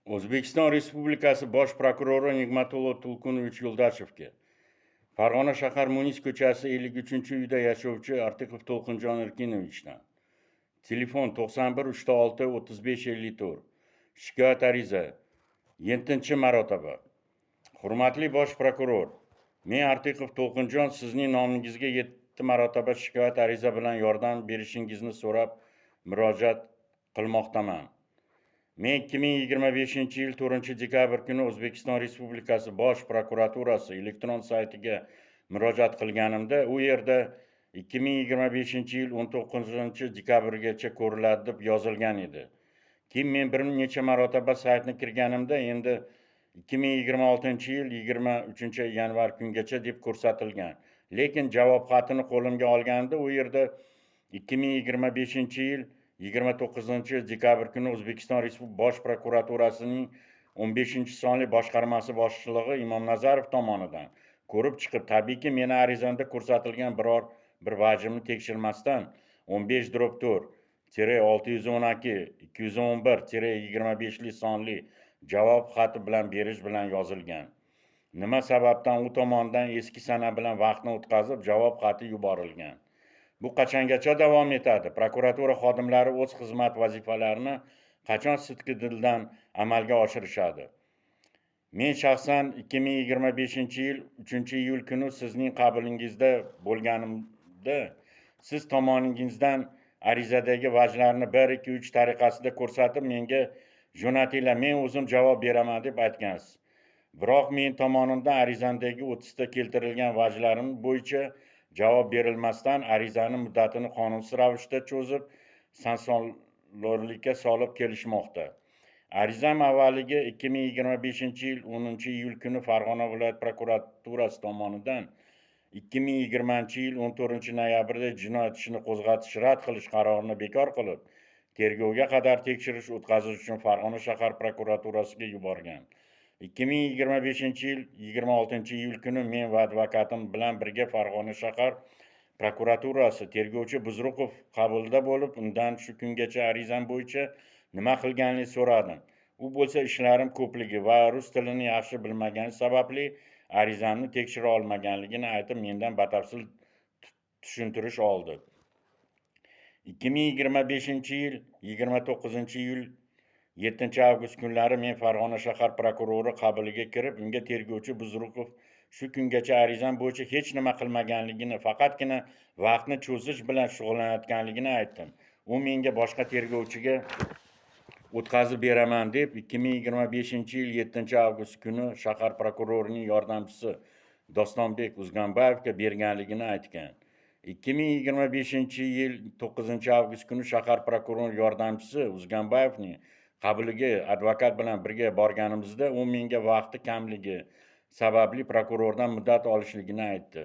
O'zbekiston Respublikasi Bosh prokurori Nigmatullo To'lkunovich Yo'ldashevga Farg'ona shahar Munis ko'chasi 53-uyda yashovchi Artiqov To'lqinjon Erkinovichdan telefon 91 36 35 54 shikoyat ariza 7-marotaba. Hurmatli Bosh prokuror, men Artiqov To'lqinjon sizning nomingizga 7 marotaba shikoyat ariza bilan yordam berishingizni so'rab murojaat qilmoqdaman. Men 2025-yil 4-dekabr kuni O'zbekiston Respublikasi Bosh prokuraturasi elektron saytiga murojaat qilganimda, u yerda 2025-yil 19-dekabrgacha ko'riladi deb yozilgan edi. Keyin men bir necha marotaba saytni kirganimda, endi 2026-yil 23-yanvar kungacha deb ko'rsatilgan. Lekin javob xatini qo'limga olganimda, u yerda 2025-yil 29-dekabr kuni O'zbekiston Respublikasi Bosh prokuraturasining 15-sonli boshqarmasi boshlig'i Imomnazarov tomonidan ko'rib chiqib, tabiiyki meni arizamda ko'rsatilgan biror bir vajimni tekshirmasdan 15-4-612-211-25 sonli javob xati bilan berish bilan yozilgan. Nima sababdan u tomonidan eski sana bilan vaqtni o'tkazib javob xati yuborilgan? Bu qachongacha davom etadi? Prokuratura xodimlari o'z xizmat vazifalarini qachon sidqidildan amalga oshirishadi? Men shaxsan 2025-yil 3-iyul kuni sizning qabulingizda bo'lganimda, siz tomoningizdan arizadagi vajlarni 1, 2, 3 tariqasida ko'rsatib menga jo'natinglar, men o'zim javob beraman deb aytgansiz. Biroq men tomonimdan arizamdagi 30 ta keltirilgan vajlarim bo'yicha javob berilmasdan arizani muddatini qonunsiz ravishda cho'zib, sansonlorlikka solib kelishmoqda. Arizam avvaliga 2025-yil 10-iyul kuni Farg'ona viloyat prokuraturasi tomonidan 2020-yil 14-noyabrda jinoyat ishini qo'zg'atish, rad qilish qarorini bekor qilib, tergovga qadar tekshirish o'tkazish uchun Farg'ona shahar prokuraturasiga yuborgan. 2025-yil 26-iyul kuni men va advokatim bilan birga Farg'ona shahar prokuraturasi tergovchi Buzruqov qabulida bo'lib, undan shu kungacha arizam bo'yicha nima qilganini so'radim. U bo'lsa ishlarim ko'pligi va rus tilini yaxshi bilmagani sababli arizamni tekshira olmaganligini aytib, mendan batafsil tushuntirish oldi. 2025-yil 29-iyul 7-avgust kunlari men Farg'ona shahar prokurori qabuliga kirib, unga tergovchi Buzruqov shu kungacha arizam bo'yicha hech nima qilmaganligini, faqatgina vaqtni cho'zish bilan shug'ullanayotganligini aytdim. U menga boshqa tergovchiga o'tkazib beraman deb 2025-yil 7-avgust kuni shahar prokurorining yordamchisi Dostonbek Uzganbayevga berganligini aytgan. 2025-yil 9-avgust kuni shahar prokurori yordamchisi Uzganbayevning qabuliga advokat bilan birga borganimizda, u menga vaqti kamligi sababli prokurordan muddat olishligini aytdi.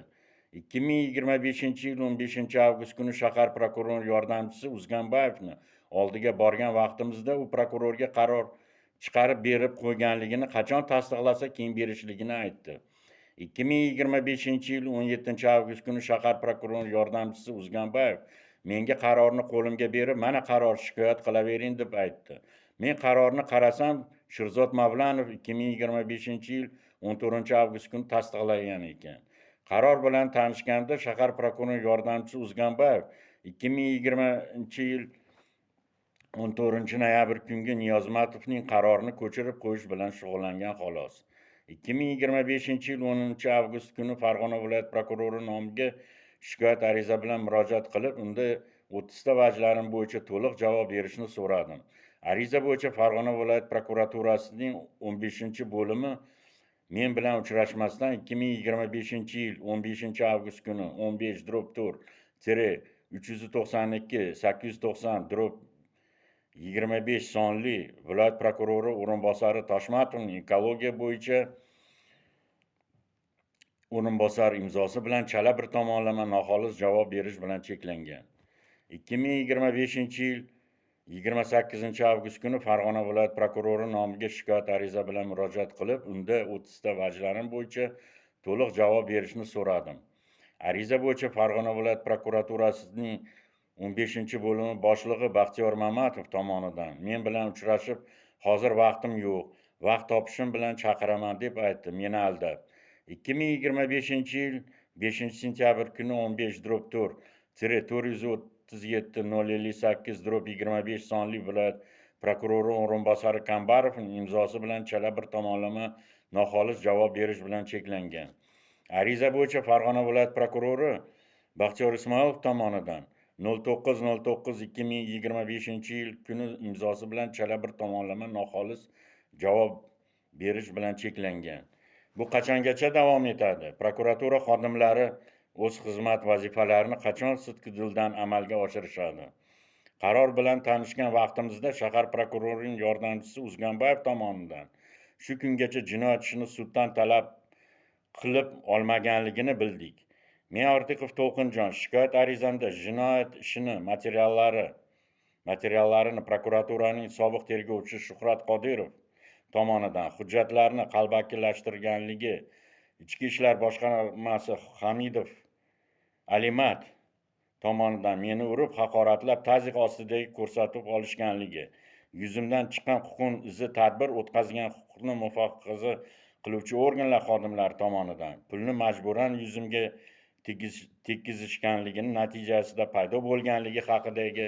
2025-yil 15-avgust kuni shahar prokurori yordamchisi Uzganbayevni oldiga borgan vaqtimizda u prokurorga qaror chiqarib berib qo'yganligini, qachon tasdiqlasa keyin berishligini aytdi. 2025-yil 17-avgust kuni shahar prokurori yordamchisi Uzganbayev menga qarorni qo'limga berib, mana qaror, shikoyat qilavering deb aytdi. Men qarorni qarasam, Shirzod Mavlanov 2025-yil 14-avgust kuni tasdiqlagan ekan. Qaror bilan tanishganda shahar prokurori yordamchisi Uzganbayev 2020-yil 14-noyabr kungi Niyozmatovning qarorini ko'chirib qo'yish bilan shug'ullangan xolos. 2025-yil 10-avgust kuni Farg'ona viloyat prokurori nomiga shikoyat ariza bilan murojaat qilib, unda 30 ta vajlarim bo'yicha to'liq javob berishni so'radim. Ariza bo'yicha Farg'ona viloyat prokuraturasining 15-bo'limi men bilan uchrashmasdan 2025-yil 15-avgust kuni 15-4-392-890-25 sonli viloyat prokurori o'rinbosari Toshmatovning ekologiya bo'yicha o'rinbosari imzosi bilan chala bir tomonlama noxolis javob berish bilan cheklangan. 2025-yil 28-avgust kuni Farg'ona viloyat prokurori nomiga shikoyat ariza bilan murojaat qilib, unda 30 ta vajlarim bo'yicha to'liq javob berishni so'radim. Ariza bo'yicha Farg'ona viloyat prokuraturasining 15-bo'limi boshlig'i Baxtiyor Mamatov tomonidan men bilan uchrashib, hozir vaqtim yo'q, vaqt topishim bilan chaqiraman deb aytdi, meni aldab. 2025-yil 5-sentyabr kuni 15-4-437-058-25 sonli viloyat prokurori o'rinbosari Kambarovning imzosi bilan chala bir tomonlama noxolis javob berish bilan cheklangan. Ariza bo'yicha Farg'ona viloyat prokurori Baxtiyor Ismoilov tomonidan 09/09/2025-yil kuni imzosi bilan chala bir tomonlama noxolis javob berish bilan cheklangan. Bu qachongacha davom etadi? Prokuratura xodimlari o'z xizmat vazifalarini qachon sidqidildan amalga oshirishadi? Qaror bilan tanishgan vaqtimizda shahar prokurorining yordamchisi Uzganbayev tomonidan shu kungacha jinoyat ishini suddan talab qilib olmaganligini bildik. Men Ortiqov To'lqinjon shikoyat arizamda jinoyat ishini materiallarini prokuraturaning sobiq tergovchisi Shuhrat Qodirov tomonidan hujjatlarni qalbakilashtirganligi, Ichki ishlar boshqarmasi Hamidov Alimat tomonidan meni urib, haqoratlab, tazyiq ostidagi ko'rsatib olishganligi, yuzimdan chiqqan huquqni izi tadbir o'tkazgan huquqni muhofaza qiluvchi organlar xodimlari tomonidan pulni majburan yuzimga tekizishganligini natijasida paydo bo'lganligi haqidagi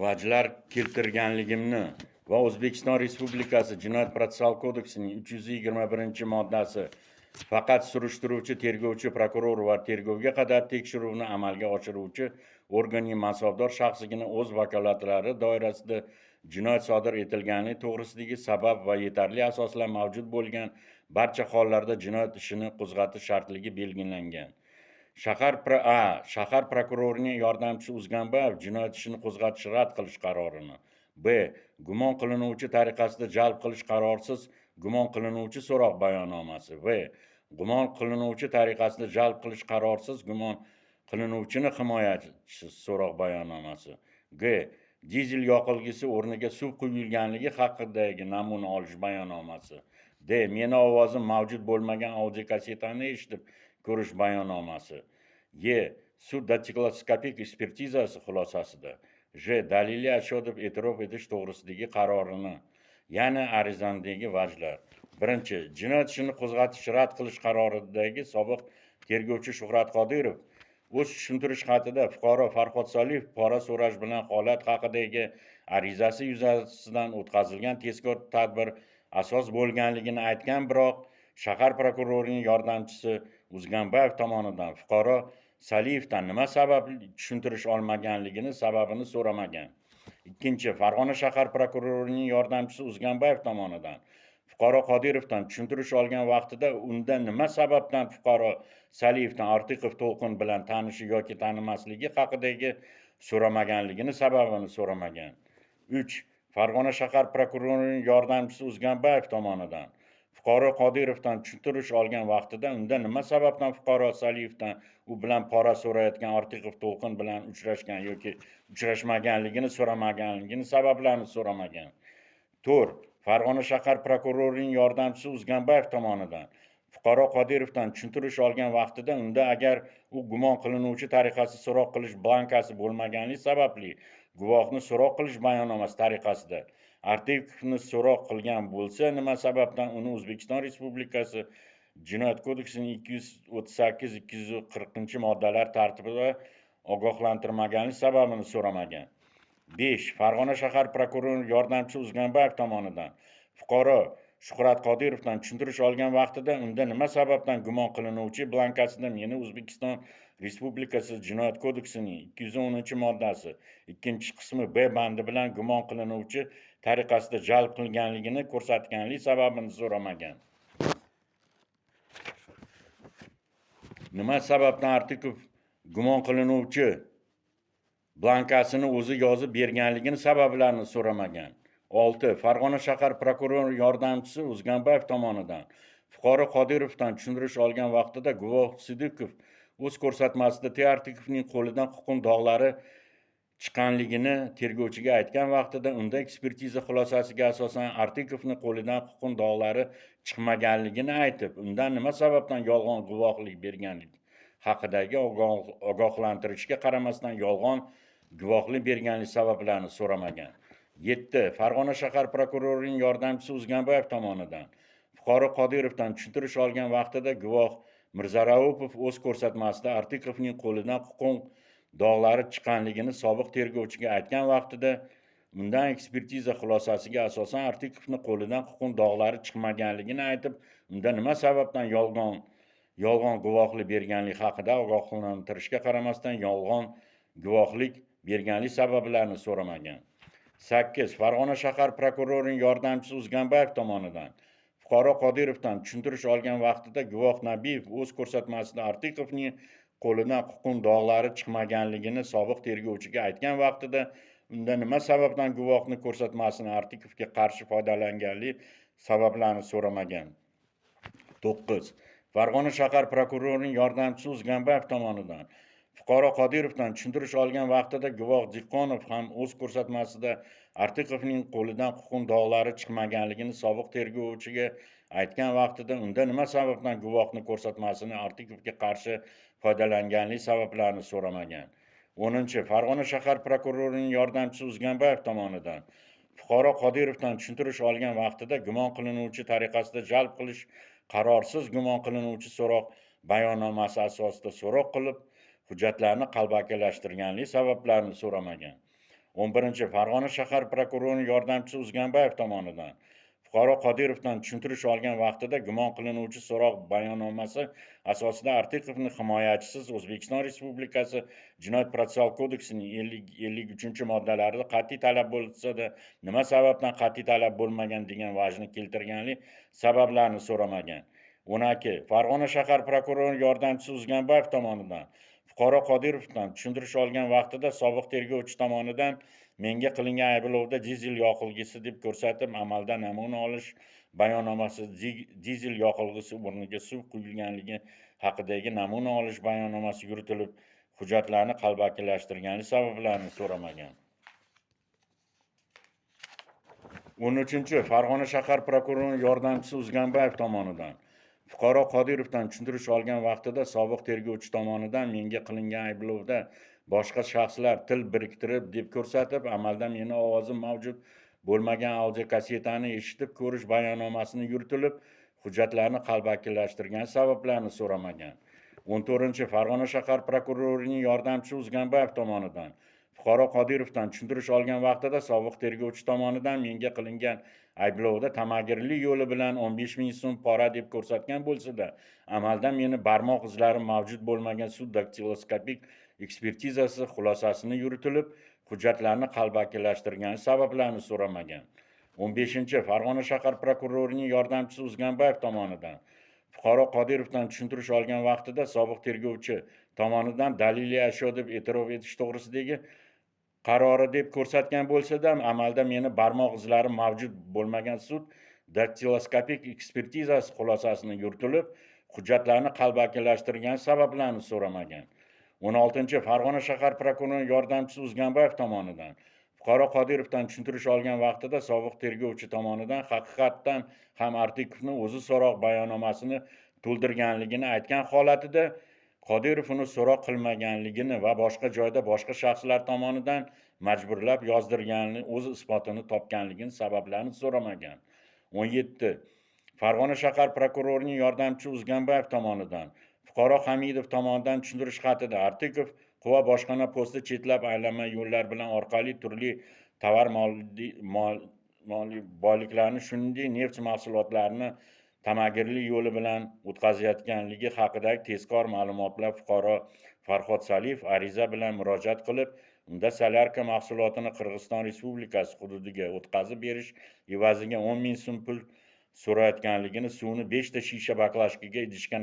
vajlar keltirganligimni va O'zbekiston Respublikasi Jinoyat protsessual kodeksining 321-moddasi faqat surishtiruvchi, tergovchi, prokuror va tergovga qadar tekshiruvni amalga oshiruvchi organning mansabdor shaxsigina o'z vakolatlari doirasida jinoyat sodir etilganligi to'g'risidagi sabab va yetarli asoslar mavjud bo'lgan barcha hollarda jinoyat ishini qo'zg'atish shartligi belgilangan. Shahar prokurorining yordamchisi Uzganbayev jinoyat ishini qo'zg'atish rad qilish qarorini b. Gumon qilinuvchi tariqasida jalb qilish qarorsiz gumon qilinuvchi so'roq bayonnomasi v. Gumon qilinuvchi tariqasida jalb qilish qarorsiz gumon qilinuvchini himoyachisi so'roq bayonnomasi g. Dizel yoqilg'isi o'rniga suv quyilganligi haqidagi namuna olish bayonnomasi d. Meni ovozim mavjud bo'lmagan audio kassetani eshitib ko'rish bayonnomasi y. Sud daktilo-skopik ekspertizasi xulosasida j. Daliliy ashyo deb e'tirof etish to'g'risidagi qarorini, ya'ni arizamdagi vajlar. Birinchi, jinoyat ishini qo'zg'atish rad qilish qaroridagi sobiq tergovchi Shuhrat Qodirov o'z tushuntirish xatida fuqaro Farhod Soliyev pora so'rash bilan holat haqidagi arizasi yuzasidan o'tkazilgan tezkor tadbir asos bo'lganligini aytgan, biroq shahar prokurorining yordamchisi Uzganbayev tomonidan fuqaro Saliyevdan nima sababli tushuntirish olmaganligini sababini so'ramagan. Ikkinchi, Farg'ona shahar prokurorining yordamchisi Uzganbayev tomonidan fuqaro Qodirovdan tushuntirish olgan vaqtida unda nima sababdan fuqaro Saliyevdan Ortiqov To'lqin bilan tanishi yoki tanimasligi haqidagi so'ramaganligini sababini so'ramagan. 3. Farg'ona shahar prokurorining yordamchisi Uzganbayev tomonidan fuqaro Qodirovdan tushuntirish olgan vaqtida unda nima sababdan fuqaro Saliyevdan u bilan pora so'rayotgan Ortiqov To'lqin bilan uchrashgan yoki uchrashmaganligini so'ramaganligini sabablarini so'ramagan. 4. Farg'ona shahar prokurorining yordamchisi Uzganbayev tomonidan fuqaro Qodirovdan tushuntirish olgan vaqtida unda agar u gumon qilinuvchi tariqasida so'roq qilish blankasi bo'lmaganligi sababli guvohni so'roq qilish bayonnomasi tariqasida Ortiqovni so'roq qilgan bo'lsa, nima sababdan uni O'zbekiston Respublikasi Jinoyat kodeksining 238-240-moddalar tartibida ogohlantirmaganligi sababini so'ramagan. 5. Farg'ona shahar prokurorining yordamchisi Uzganbayev tomonidan fuqaro Shuhrat Qodirovdan tushuntirish olgan vaqtida unda nima sababdan gumon qilinuvchi blankasida meni O'zbekiston Respublikasi Jinoyat kodeksining 210-moddasi 2-qismi b bandi bilan gumon qilinuvchi tariqasida jalb qilganligini ko'rsatganligi sababini so'ramagan. Nima sababdan Ortiqov gumon qilinuvchi blankasini o'zi yozib berganligini sabablarini so'ramagan. 6. Farg'ona shahar prokurori yordamchisi Uzganbayev tomonidan fuqaro Qodirovdan tushuntirish olgan vaqtida guvoh Siddiqov o'z ko'rsatmasida Ortiqovning qo'lidan huquq dog'lari chiqqanligini tergovchiga aytgan vaqtida unda ekspertiza xulosasiga asosan Artikovning qo'lidan huquq dog'lari chiqmaganligini aytib, undan nima sababdan yolg'on guvohlik berganligi haqidagi ogohlantirishga qaramasdan yolg'on guvohlik berganlik sabablarini so'ramagan. 7. Farg'ona shahar prokurorining yordamchisi O'zganboyev tomonidan fuqaro Qodirovdan tushuntirish olgan vaqtida guvoh Mirzaraupov o'z ko'rsatmasida Artikovning qo'lidan huquq dog'lari chiqqanligini sobiq tergovchiga aytgan vaqtida undan ekspertiza xulosasiga asosan Artikovning qo'lidan huquq dog'lari chiqmaganligini aytib, unda nima sababdan yolg'on guvohlik berganlik haqida ogohlantirishga qaramasdan yolg'on guvohlik berganlik sabablarini so'ramagan. 8. Farg'ona shahar prokurorining yordamchisi O'zganboyev tomonidan fuqaro Qodirovdan tushuntirish olgan vaqtida guvoh Nabiyev o'z ko'rsatmasida Artikovning qo'lidan huquq dog'lari chiqmaganligini sobiq tergovchiga aytgan vaqtida unda nima sababdan guvohning ko'rsatmasini Artikovga qarshi foydalanganlik sabablarini so'ramagan. 9. Farg'ona shahar prokurorining yordamchisi O'zganboyev tomonidan fuqaro Qodirovdan tushuntirish olgan vaqtida guvoh Dehqonov ham o'z ko'rsatmasida Artikovning qo'lidan huquq dog'lari chiqmaganligini sobiq tergovchiga aytgan vaqtida unda nima sababdan guvohning ko'rsatmasini Artikovga qarshi foydalanganlik sabablarini so'ramagan. 10. Farg'ona shahar prokurorining yordamchisi O'zganboyev tomonidan fuqaro Qodirovdan tushuntirish olgan vaqtida gumon qilinuvchi tariqasida jalb qilish qarorsiz gumon qilinuvchi so'roq bayonnomasi asosida so'roq qilib, hujjatlarni qalbakilashtirganlik sabablarini so'ramagan. 11. Farg'ona shahar prokurorining yordamchisi O'zganboyev tomonidan fuqaro Qodirovdan tushuntirish olgan vaqtida gumon qilinuvchi so'roq bayonnomasi asosida Artikovning himoyachisiz O'zbekiston Respublikasi Jinoyat protsessual kodeksining 53-moddalarida qat'iy talab bo'lsa-da, nima sababdan qat'iy talab bo'lmagan degan vajni keltirganlik sabablarini so'ramagan. 12. Farg'ona shahar prokurorining yordamchisi O'zganboyev tomonidan fuqaro Qodirovdan tushuntirish olgan vaqtida sobiq tergovchi tomonidan menga qilingan ayblovda dizel yoqilg'isi deb ko'rsatib, amalda namuna olish bayonnomasi dizel yoqilg'isi o'rniga suv quyilganligi haqidagi namuna olish bayonnomasi yuritilib, hujjatlarni qalbakilashtirganlik sabablarini so'ramagan. 13. Farg'ona shahar prokurorining yordamchisi O'zganboyev tomonidan fuqaro Qodirovdan tushuntirish olgan vaqtida sobiq tergovchi tomonidan menga qilingan ayblovda boshqa shaxslar til biriktirib deb ko'rsatib, amalda meni ovozim mavjud bo'lmagan audio kassetani eshitib ko'rish bayonnomasini yuritilib, hujjatlarni qalbakilashtirgan sabablarini so'ramagan. 14. Farg'ona shahar prokurorining yordamchisi O'zganboyev tomonidan fuqaro Qodirovdan tushuntirish olgan vaqtida sobiq tergovchi tomonidan menga qilingan ayblovda tamagirlik yo'li bilan 15 ming so'm pora deb ko'rsatgan bo'lsa-da, amalda meni barmoq izlarim mavjud bo'lmagan sud daktiloskopik ekspertizasi xulosasini yuritilib, hujjatlarni qalbakilashtirgani sabablarini so'ramagan. 15. Farg'ona shahar prokurorining yordamchisi O'zganboyev tomonidan fuqaro Qodirovdan tushuntirish olgan vaqtida sobiq tergovchi tomonidan daliliy ashyo deb e'tirof etish to'g'risidagi qarori deb ko'rsatgan bo'lsa-da, amalda meni barmoq izlarim mavjud bo'lmagan sud daktiloskopik ekspertizasi xulosasini yuritilib, hujjatlarni qalbakilashtirgan sabablarini so'ramagan. 16. Farg'ona shahar prokurorining yordamchisi O'zganboyev tomonidan fuqaro Qodirovdan tushuntirish olgan vaqtida sobiq tergovchi tomonidan haqiqatdan ham Artikovning o'zi so'roq bayonnomasini to'ldirganligini aytgan holatida Qodirov uni so'roq qilmaganligini va boshqa joyda boshqa shaxslar tomonidan majburlab yozdirganini o'z isbotini topganligini sabablarini so'ramagan. 17. Farg'ona shahar prokurorining yordamchisi O'zganboyev tomonidan fuqaro Hamidov tomonidan tushuntirish xatida Artikov quva boshqarma posti chetlab aylanma yo'llar bilan orqali turli tovar boyliklarni, shuningdek neft mahsulotlarini tamagirlik yo'li bilan o'tkazayotganligi haqidagi tezkor ma'lumotlar fuqaro Farhod Saliyev ariza bilan murojaat qilib, unda solyarka mahsulotini Qirg'iziston Respublikasi hududiga o'tkazib berish evaziga 10 ming so'm pul so'rayotganligini, suvni 5 ta shisha baklashkaga idishga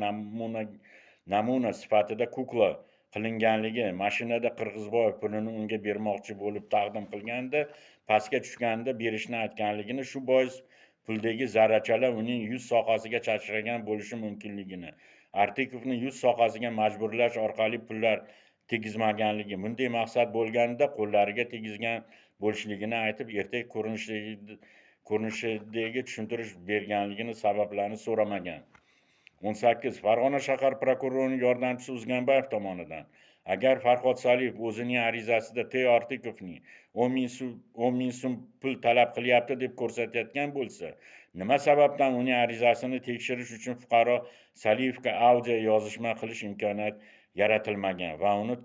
namuna sifatida kukla qilinganligi, mashinada Qirg'izboyev pulini unga bermoqchi bo'lib taqdim qilganda pastga tushganda berishni aytganligini, shu bois puldagi zarrachalar uning yuz sohasiga chachragan bo'lishi mumkinligini, Artikovni yuz sohasiga majburlash orqali pullar tegizmaganligi, bunday maqsad bo'lganida qo'llariga tegizgan bo'lishligini aytib, ertak ko'rinishidagi tushuntirish berganligini sabablarini so'ramagan. 18. Farg'ona shahar prokurorining yordamchisi Uzganbayev tomonidan agar Farhod Saliyev o'zining arizasida T. Ortiqovning 10 ming so'm pul talab qilyapti deb ko'rsatayotgan bo'lsa, nima sababdan uning arizasini tekshirish uchun fuqaro Saliyevga audio yozishma qilish imkoniyati yaratilmagan va uni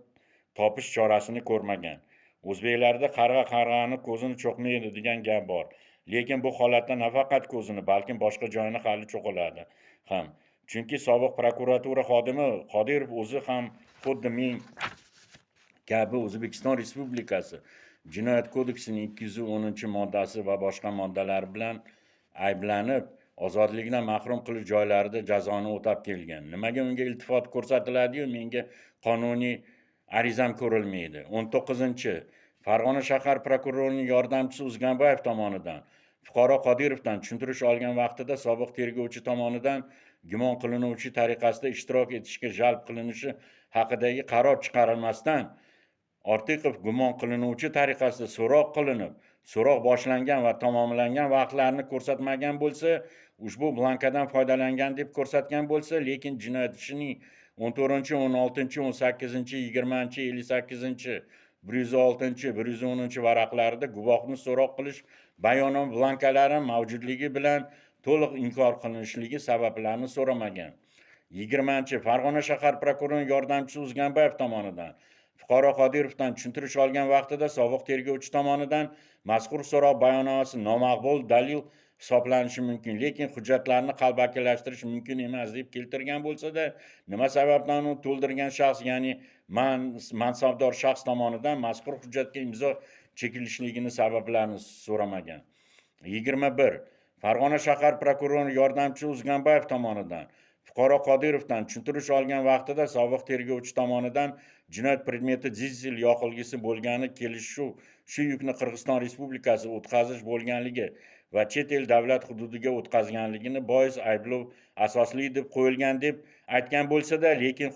topish chorasini ko'rmagan? O'zbeklarda qarg'a qarg'ani ko'zini cho'qmaydi degan gap bor. Lekin bu holatda nafaqat ko'zini, balkim boshqa joyini hali cho'qiladi ham. Chunki sobiq prokuratura xodimi Qodirov o'zi ham xuddi men kabi O'zbekiston Respublikasi Jinoyat kodeksining 210-moddasi va boshqa moddalari bilan ayblanib, ozodlikdan mahrum qilish joylarida jazoni o'tab kelgan. Nimaga unga iltifot ko'rsatiladi-yu, menga qonuniy arizam ko'rilmaydi? 19. Farg'ona shahar prokurorining yordamchisi Uzganbayev tomonidan fuqaro Qodirovdan tushuntirish olgan vaqtida sobiq tergovchi tomonidan gumon qilinuvchi tariqasida ishtirok etishga jalb qilinishi haqidagi qaror chiqarilmasdan, Ortiqov gumon qilinuvchi tariqasida so'roq qilinib, so'roq boshlangan va tamomlangan vaqtlarni ko'rsatmagan bo'lsa, ushbu blankadan foydalangan deb ko'rsatgan bo'lsa, lekin jinoyat ishining 14, 16, 18, 20, 58, 106, 110 varaqlarida guvohni so'roq qilish bayonnoma blankalari mavjudligi bilan to'liq inkor qilinishligi sabablarini so'ramagan. 20. Farg'ona shahar prokurorining yordamchisi Uzganbayev tomonidan fuqaro Qodirovdan tushuntirish olgan vaqtida sobiq tergovchi tomonidan mazkur so'roq bayonnomasi nomaqbul dalil hisoblanishi mumkin, lekin hujjatlarni qalbakilashtirish mumkin emas deb keltirgan bo'lsa-da, nima sababdan uni to'ldirgan shaxs, ya'ni mansabdor shaxs tomonidan mazkur hujjatga imzo chekilishligini sabablarini so'ramagan. 21. Farg'ona shahar prokurorining yordamchisi Uzganbayev tomonidan fuqaro Qodirovdan tushuntirish olgan vaqtida sobiq tergovchi tomonidan jinoyat predmeti dizel yoqilgisi bo'lgani kelishuv shu yukni Qirg'iziston Respublikasi o'tkazish bo'lganligi va chet el davlat hududiga o'tkazganligini bois ayblov asosli deb qo'yilgan deb aytgan bo'lsa-da, lekin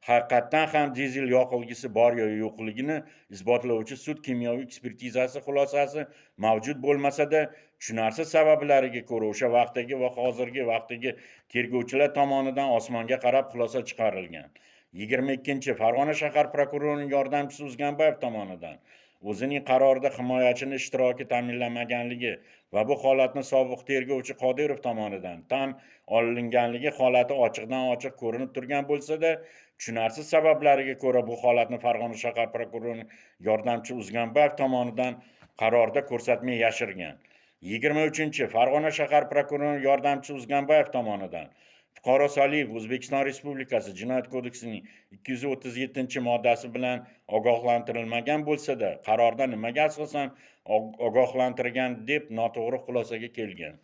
haqiqatdan ham dizel yoqilgisi bor yo yo'qligini isbotlovchi sud kimyoviy ekspertizasi xulosasi mavjud bo'lmasa-da, tushunarsiz sabablariga ko'ra o'sha vaqtdagi va hozirgi vaqtdagi tergovchilar tomonidan osmonga qarab xulosa chiqarilgan. 22. Farg'ona shahar prokurorining yordamchisi Uzganbayev tomonidan o'zining qarorida himoyachini ishtiroki ta'minlanmaganligi va bu holatni sobiq tergovchi Qodirov tomonidan tan olinganligi holati ochiqdan ochiq ko'rinib turgan bo'lsa-da, tushunarsiz sabablariga ko'ra bu holatni Farg'ona shahar prokurorining yordamchisi Uzganbayev tomonidan qarorda ko'rsatmay yashirgan. 23. Farg'ona shahar prokurorining yordamchisi Uzganbayev tomonidan fuqaro Saliyev O'zbekiston Respublikasi Jinoyat kodeksining 237-moddasi bilan ogohlantirilmagan bo'lsa-da, qarorda nimaga asosan ogohlantirgan deb noto'g'ri xulosaga kelgan.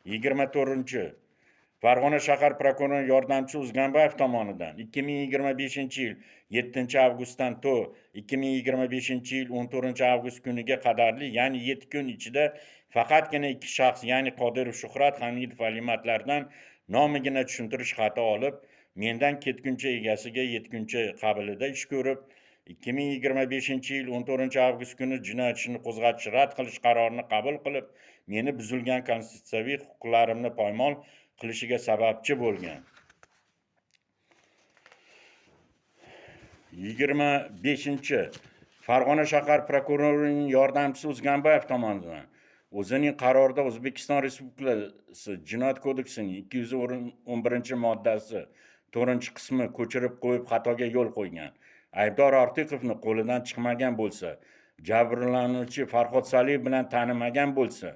24. Farg'ona shahar prokurorining yordamchisi Uzganbayev tomonidan 2025-yil 7-avgustdan 2025-yil 14-avgust kuniga qadarli, ya'ni 7 kun ichida faqatgina 2 shaxs, ya'ni Qodirov Shuhrat Hamidov Alimatlardan nomigina tushuntirish xati olib, mendan ketguncha egasiga yetguncha qabilida ish ko'rib, 2025-yil 14-avgust kuni jinoyat ishini qo'zg'atish rad qilish qarorini qabul qilib, meni buzilgan konstitutsiyaviy huquqlarimni poymol qilishiga sababchi bo'lgan. 25. Farg'ona shahar prokurorining yordamchisi Uzganbayev tomonidan o'zining qarorida O'zbekiston Respublikasi Jinoyat kodeksining 211-moddasi 4-qismi ko'chirib qo'yib xatoga yo'l qo'ygan. Aybdor Ortiqovni qo'lidan chiqmagan bo'lsa, jabrlanuvchi Farhod Saliyev bilan tanimagan bo'lsa,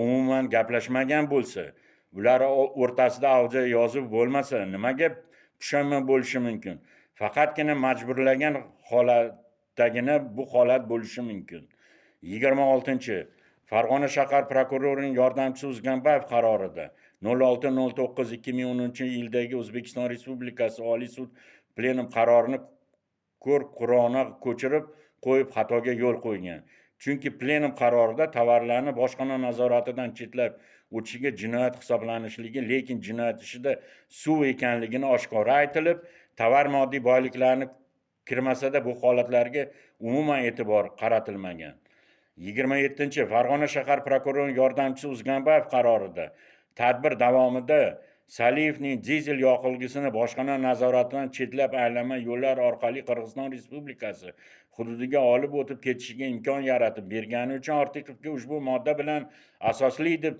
umuman gaplashmagan bo'lsa, ular o'rtasida audio yozib bo'lmasa, nimaga pushaymon bo'lishi mumkin? Faqatgina majburlagan holatdagina bu holat bo'lishi mumkin. 26. Farg'ona shahar prokurorining yordamchisi Uzganbayev qarorida 06.09.2010-yildagi O'zbekiston Respublikasi Oliy sud plenum qarorini ko'r-qurona ko'chirib qo'yib xatoga yo'l qo'ygan. Chunki plenum qarorida tovarlarni bojxona nazoratidan chetlab o'tishiga jinoyat hisoblanishligi, lekin jinoyat ishida suv ekanligini oshkora aytilib, tovar moddiy boyliklarini kirmasa-da bu holatlarga umuman e'tibor qaratilmagan. 27 Farg'ona shahar prokurori yordamchisi Uzgambayev qarorida tadbir davomida Saliyevning dizel yoqilgisini bojxona nazoratidan chetlab aylanma yo'llar orqali Qirg'iziston Respublikasi hududiga olib o'tib ketishiga imkon yaratib bergani uchun Ortiqovga ushbu modda bilan asosli deb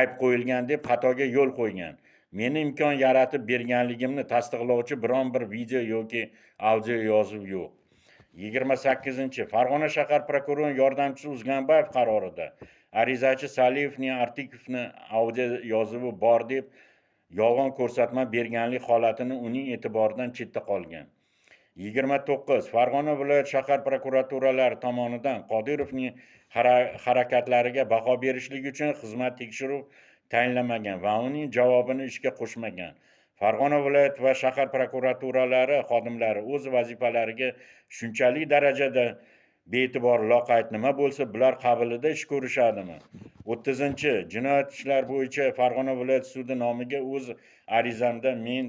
ayb qo'yilgan deb xatoga yo'l qo'ygan. Meni imkon yaratib berganligimni tasdiqlovchi biron bir video yoki audio yozuv yo'q. 28 Farg'ona shahar prokurori yordamchisi Uzgambayev qarorida arizachi Saliyevning Ortiqovni audio yozuvi bor deb yolg'on ko'rsatma berganlik holatini uning e'tiboridan chetda qolgan. 29 Farg'ona viloyat shahar prokuraturalari tomonidan Qodirovning harakatlariga baho berishlik uchun xizmat tekshiruv tayinlamagan va uning javobini ishga qo'shmagan. Farg'ona viloyat va shahar prokuraturalari xodimlari o'z vazifalariga shunchalik darajada bee'tibor, loqayd nima bo'lsa bular qabilida ish ko'rishadimi? 30 Jinoyat ishlar bo'yicha Farg'ona viloyat sudi nomiga o'z arizamda men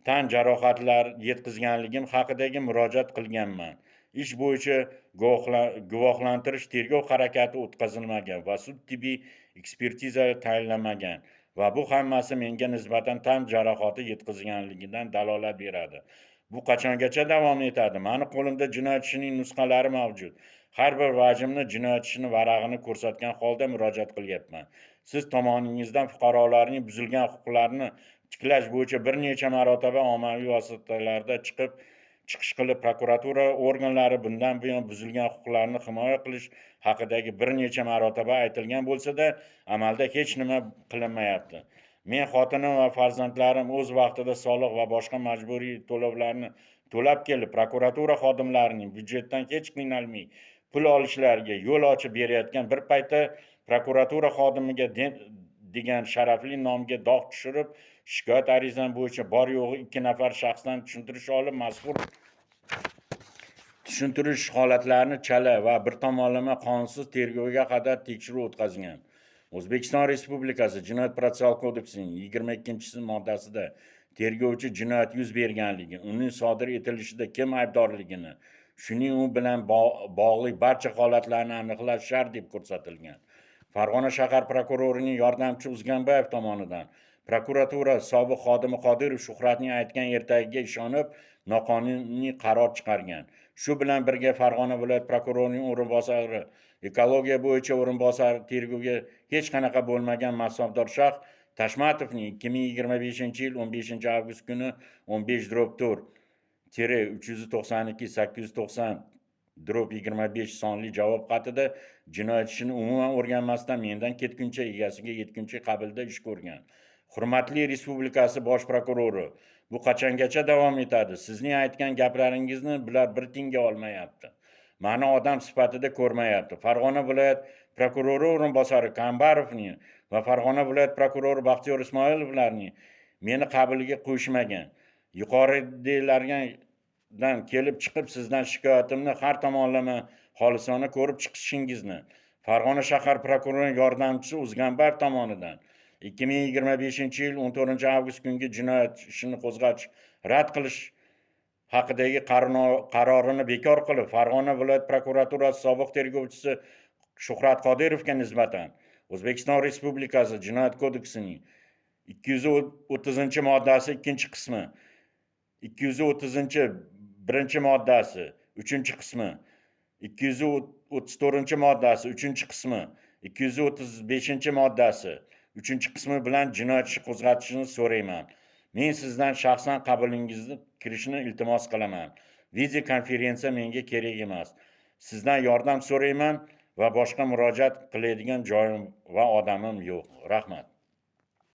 tan jarohatlari yetkazganligim haqidagi murojaat qilganman. Ish bo'yicha guvohlantirish tergov harakati o'tkazilmagan va sud tibbiy ekspertiza tayinlanmagan va bu hammasi menga nisbatan tan jarohati yetkazganligidan dalolat beradi. Bu qachongacha davom etadi? Mani qo'limda jinoyat ishining nusxalari mavjud. Har bir vajimni jinoyat ishini varag'ini ko'rsatgan holda murojaat qilyapman. Siz tomoningizdan fuqarolarning buzilgan huquqlarini tiklash bo'yicha bir necha marotaba ommaviy vositalarda chiqish qilib, prokuratura organlari bundan buyon buzilgan huquqlarni himoya qilish haqidagi bir necha marotaba aytilgan bo'lsa-da, amalda hech nima qilinmayapti. Men, xotinim va farzandlarim o'z vaqtida soliq va boshqa majburiy to'lovlarni to'lab kelib, prokuratura xodimlarining byudjetdan hech qiynalmay pul olishlariga yo'l ochib berayotgan bir paytda prokuratura xodimiga degan sharafli nomga dog' tushirib, shikoyat arizam bo'yicha bor yo'g'i 2 nafar shaxsdan tushuntirish olib, mazkur tushuntirish holatlarini chala va bir tomonlama qonunsiz tergovga qadar tekshiruv o'tkazgan. O'zbekiston Respublikasi Jinoyat protsessual kodeksining 22-moddasida tergovchi jinoyat yuz berganligi, uning sodir etilishida kim aybdorligini, shuning u bilan bog'liq barcha holatlarni aniqlash shart deb ko'rsatilgan. Farg'ona shahar prokurorining yordamchisi Uzgambayev tomonidan prokuratura sobiq xodimi Qodirov Shuhratning aytgan ertagiga ishonib, noqonuniy qaror chiqargan. Shu bilan birga Farg'ona viloyat prokurorining o'rinbosari, ekologiya bo'yicha o'rinbosari tergovga hech qanaqa bo'lmagan mansabdor shaxs Tashmatovning 2025-yil 15-avgust kuni 15/4-392-890/25 sonli javob xatida jinoyat ishini umuman o'rganmasdan mendan ketguncha egasiga yetguncha qabilda ish ko'rgan. Hurmatli Respublikasi bosh prokurori, bu qachongacha davom etadi? Sizning aytgan gaplaringizni bular bir tiyinga olmayapti. Mani odam sifatida ko'rmayapti. Farg'ona viloyat prokurori o'rinbosari Kambarovning va Farg'ona viloyat prokurori Baxtiyor Ismoilovlarning meni qabuliga qo'yishmagan. Yuqoridagilardan kelib chiqib sizdan shikoyatimni har tomonlama xolisona ko'rib chiqishingizni Farg'ona shahar prokurorining yordamchisi Uzgambayev tomonidan 2025-yil 14-avgust kungi jinoyat ishini qo'zg'atish, rad qilish haqidagi qarorini bekor qilib, Farg'ona viloyat prokuraturasi sobiq tergovchisi Shuhrat Qodirovga nisbatan O'zbekiston Respublikasi Jinoyat kodeksining 230-moddasi 2-qismi, 230-1-moddasi 3-qismi, 234-moddasi 3-qismi, 235-moddasi 3-qismi bilan jinoyat ishi qo'zg'atishni so'rayman. Men sizdan shaxsan qabulingizga kirishni iltimos qilaman. Video konferensiya menga kerak emas. Sizdan yordam so'rayman va boshqa murojaat qiladigan joyim va odamim yo'q. Rahmat.